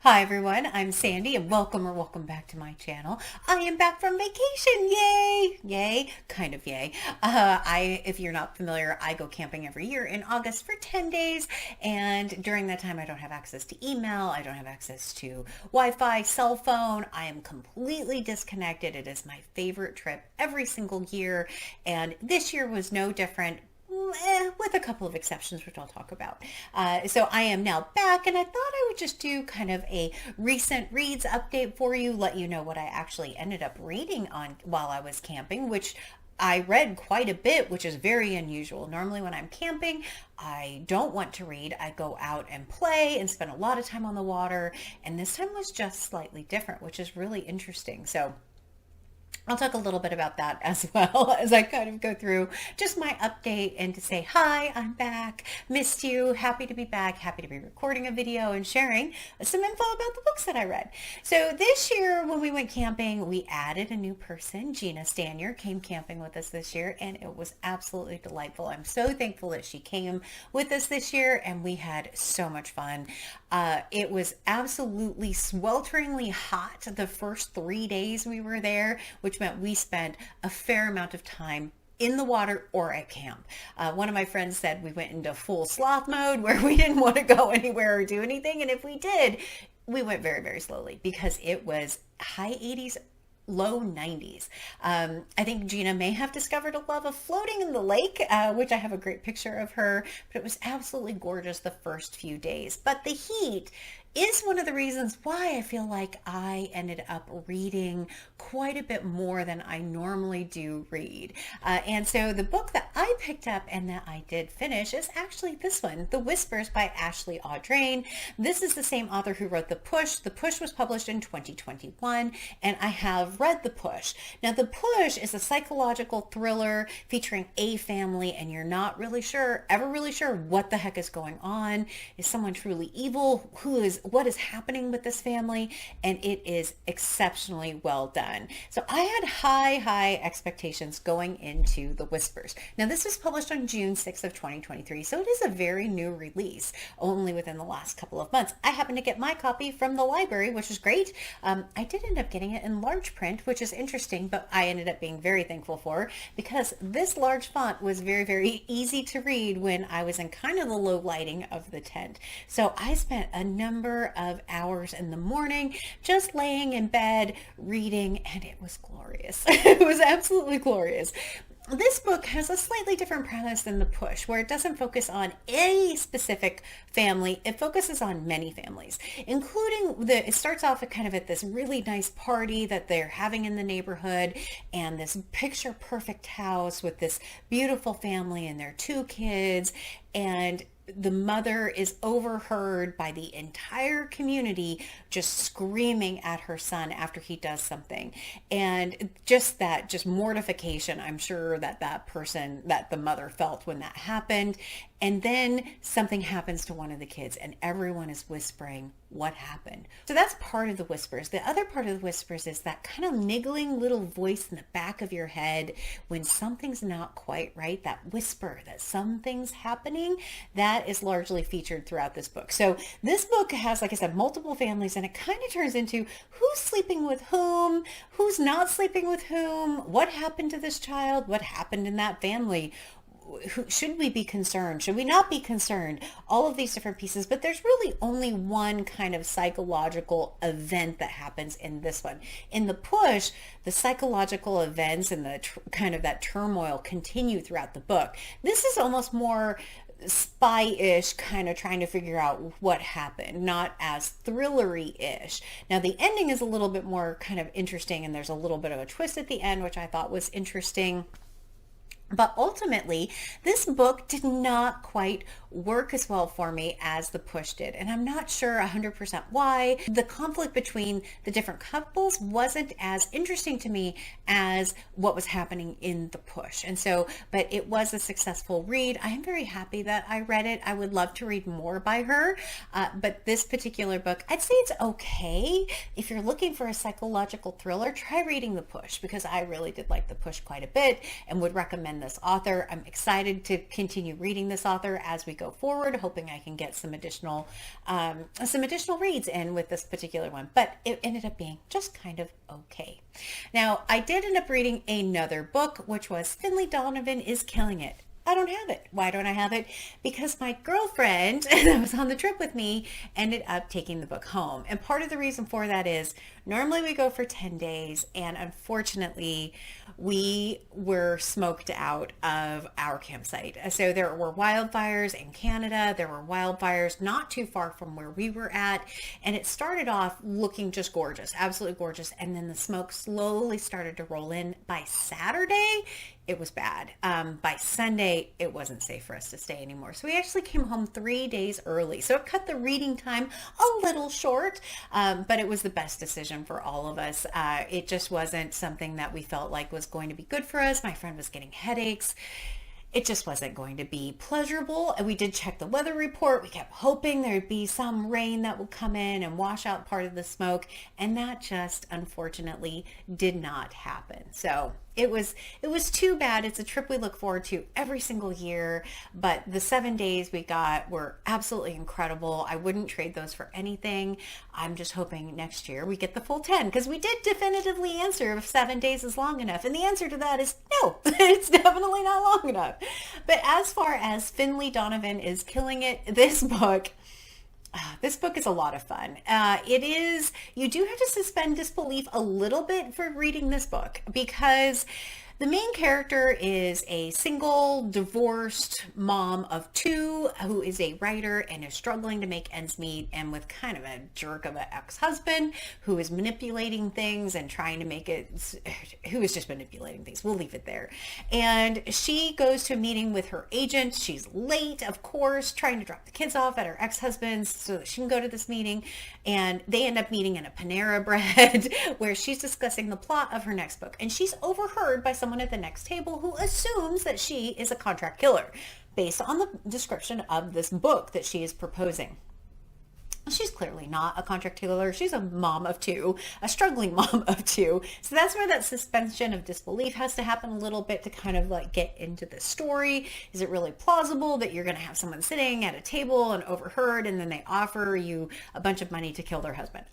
Hi everyone, I'm Sandy and welcome back to my channel. I am back from vacation, yay! Yay, kind of yay. If you're not familiar, I go camping every year in August for 10 days, and during that time I don't have access to email, I don't have access to Wi-Fi, cell phone, I am completely disconnected. It is my favorite trip every single year, and this year was no different. With a couple of exceptions, which I'll talk about. So I am now back, and I thought I would just do kind of a recent reads update for you, let you know what I actually ended up reading on while I was camping, which I read quite a bit, which is very unusual. Normally when I'm camping, I don't want to read. I go out and play and spend a lot of time on the water, and this time was just slightly different, which is really interesting. So I'll talk a little bit about that as well as I kind of go through just my update and to say, hi, I'm back, missed you, happy to be back, happy to be recording a video and sharing some info about the books that I read. So this year when we went camping, we added a new person. Gina Stanier came camping with us this year, and it was absolutely delightful. I'm so thankful that she came with us this year, and we had so much fun. It was absolutely swelteringly hot the first 3 days we were there, which meant we spent a fair amount of time in the water or at camp. One of my friends said we went into full sloth mode where we didn't want to go anywhere or do anything. And if we did, we went very, very slowly because it was high 80s, low 90s. I think Gina may have discovered a love of floating in the lake, which I have a great picture of her, but it was absolutely gorgeous the first few days. But the heat is one of the reasons why I feel like I ended up reading quite a bit more than I normally do read. And so the book that I picked up and that I did finish is actually this one, The Whispers by Ashley Audrain. This is the same author who wrote The Push. The Push was published in 2021, and I have read The Push. Now, The Push is a psychological thriller featuring a family, and you're not really sure, ever really sure what the heck is going on. Is someone truly evil? What is happening with this family? And it is exceptionally well done. So I had high expectations going into The Whispers. Now this was published on June 6th of 2023, so it is a very new release, only within the last couple of months. I happened to get my copy from the library, which is great. I did end up getting it in large print, which is interesting, but I ended up being very thankful for, because this large font was very easy to read when I was in kind of the low lighting of the tent. So I spent a number of hours in the morning just laying in bed reading, and it was glorious. It was absolutely glorious. This book has a slightly different premise than The Push, where it doesn't focus on a specific family. It focuses on many families, including it starts off at this really nice party that they're having in the neighborhood, and this picture perfect house with this beautiful family and their 2 kids, and the mother is overheard by the entire community just screaming at her son after he does something. And just mortification, I'm sure that the mother felt when that happened. And then something happens to one of the kids and everyone is whispering what happened. So that's part of The Whispers. The other part of The Whispers is that kind of niggling little voice in the back of your head when something's not quite right, that whisper that something's happening. That is largely featured throughout this book. So this book has, like I said, multiple families, and it kind of turns into who's sleeping with whom, who's not sleeping with whom, what happened to this child, what happened in that family. Should we be concerned? Should we not be concerned? All of these different pieces, but there's really only one kind of psychological event that happens in this one. In The Push, the psychological events and the kind of that turmoil continue throughout the book. This is almost more spy-ish, kind of trying to figure out what happened, not as thrillery-ish. Now the ending is a little bit more kind of interesting, and there's a little bit of a twist at the end, which I thought was interesting. But ultimately, this book did not quite work as well for me as The Push did. And I'm not sure 100% why. The conflict between the different couples wasn't as interesting to me as what was happening in The Push. And so, but it was a successful read. I am very happy that I read it. I would love to read more by her. But this particular book, I'd say it's okay. If you're looking for a psychological thriller, try reading The Push, because I really did like The Push quite a bit and would recommend recommend this author. I'm excited to continue reading this author as we go forward, hoping I can get some additional reads in with this particular one, but it ended up being just kind of okay. Now, I did end up reading another book, which was Finlay Donovan is Killing It. I don't have it. Why don't I have it? Because my girlfriend that was on the trip with me ended up taking the book home. And part of the reason for that is normally we go for 10 days, and unfortunately we were smoked out of our campsite. So there were wildfires in Canada. There were wildfires not too far from where we were at. And it started off looking just gorgeous, absolutely gorgeous. And then the smoke slowly started to roll in. By Saturday, it was bad. By Sunday, it wasn't safe for us to stay anymore. So we actually came home 3 days early. So it cut the reading time a little short, but it was the best decision for all of us. It just wasn't something that we felt like was going to be good for us. My friend was getting headaches. It just wasn't going to be pleasurable. And we did check the weather report. We kept hoping there'd be some rain that would come in and wash out part of the smoke. And that just unfortunately did not happen. So it was too bad. It's a trip we look forward to every single year, but the 7 days we got were absolutely incredible. I wouldn't trade those for anything. I'm just hoping next year we get the full 10, because we did definitively answer if 7 days is long enough. And the answer to that is no, it's definitely not long enough. But as far as Finlay Donovan is Killing It, this book is a lot of fun. You do have to suspend disbelief a little bit for reading this book, because the main character is a single, divorced mom of two who is a writer and is struggling to make ends meet, and with kind of a jerk of an ex-husband who is manipulating things and trying to make it, who is just manipulating things. We'll leave it there. And she goes to a meeting with her agent. She's late, of course, trying to drop the kids off at her ex-husband's so that she can go to this meeting. And they end up meeting in a Panera Bread where she's discussing the plot of her next book. And she's overheard by someone at the next table who assumes that she is a contract killer based on the description of this book that she is proposing. She's clearly not a contract killer. She's a mom of two, a struggling mom of two. So that's where that suspension of disbelief has to happen a little bit to kind of like get into the story. Is it really plausible that you're going to have someone sitting at a table and overheard, and then they offer you a bunch of money to kill their husband?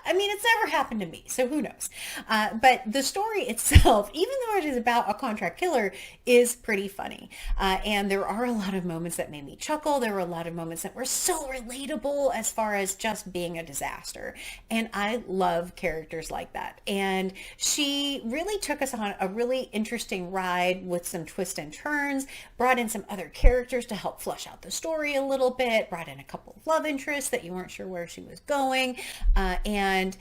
I mean, it's never happened to me, so who knows? But the story itself, even though it is about a contract killer, is pretty funny. And there are a lot of moments that made me chuckle. There were a lot of moments that were so relatable as far as just being a disaster. And I love characters like that. And she really took us on a really interesting ride with some twists and turns, brought in some other characters to help flesh out the story a little bit, brought in a couple of love interests that you weren't sure where she was going. And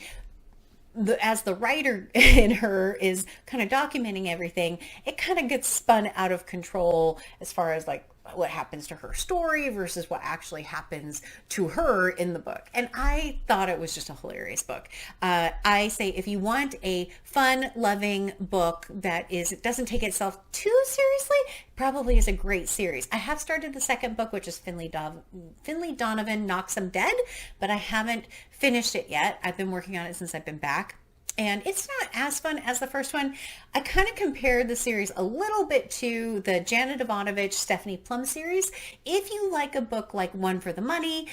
as the writer in her is kind of documenting everything, it kind of gets spun out of control as far as like what happens to her story versus what actually happens to her in the book. And I thought it was just a hilarious book. I say if you want a fun, loving book that doesn't take itself too seriously, probably is a great series. I have started the second book, which is Finlay Donovan Knocks 'Em Dead, but I haven't finished it yet. I've been working on it since I've been back. And it's not as fun as the first one. I kind of compared the series a little bit to the Janet Ivanovich, Stephanie Plum series. If you like a book like One for the Money,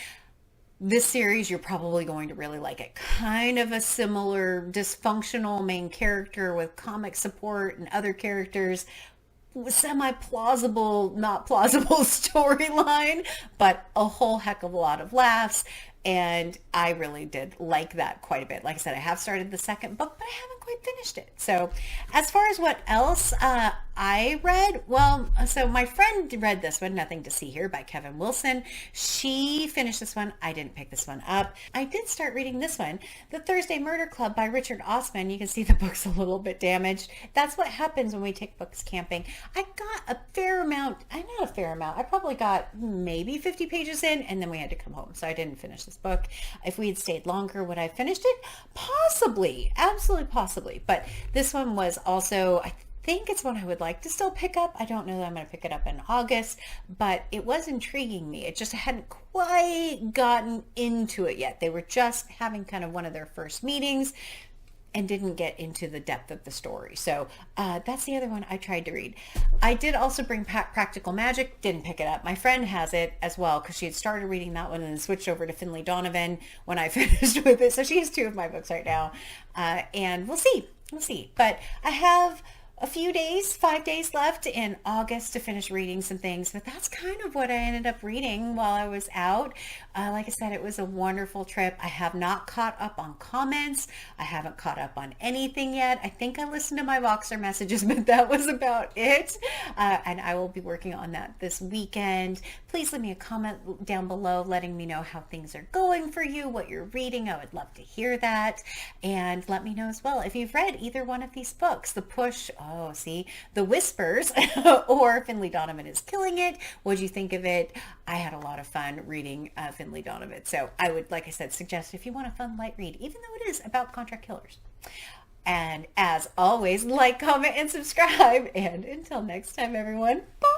this series, you're probably going to really like it. Kind of a similar dysfunctional main character with comic support and other characters. Semi-plausible, not plausible storyline, but a whole heck of a lot of laughs. And I really did like that quite a bit. Like I said, I have started the second book, but I haven't quite finished it. So as far as what else I read, well, so my friend read this one, Nothing to See Here by Kevin Wilson. She finished this one. I didn't pick this one up. I did start reading this one, The Thursday Murder Club by Richard Osman. You can see the book's a little bit damaged. That's what happens when we take books camping. I got a fair amount, not a fair amount. I probably got maybe 50 pages in, and then we had to come home. So I didn't finish this book. If we had stayed longer, would I have finished it? Possibly. Absolutely possibly. But this one was also, I think it's one I would like to still pick up. I don't know that I'm going to pick it up in August, but it was intriguing me. It just hadn't quite gotten into it yet. They were just having kind of one of their first meetings. and didn't get into the depth of the story. So that's the other one I tried to read. I did also bring back Practical Magic, didn't pick it up. My friend has it as well because she had started reading that one and then switched over to Finlay Donovan when I finished with it. So she has two of my books right now. And we'll see. We'll see. But I have a few days, 5 days left in August to finish reading some things, but that's kind of what I ended up reading while I was out. Like I said, it was a wonderful trip. I have not caught up on comments. I haven't caught up on anything yet. I think I listened to my Voxer messages, but that was about it. And I will be working on that this weekend. Please leave me a comment down below letting me know how things are going for you, what you're reading. I would love to hear that. And let me know as well if you've read either one of these books, The Push, The Whispers, or Finlay Donovan is Killing It. What'd you think of it? I had a lot of fun reading Finlay Donovan. So I would, like I said, suggest if you want a fun light read, even though it is about contract killers. And as always, like, comment, and subscribe. And until next time, everyone, bye!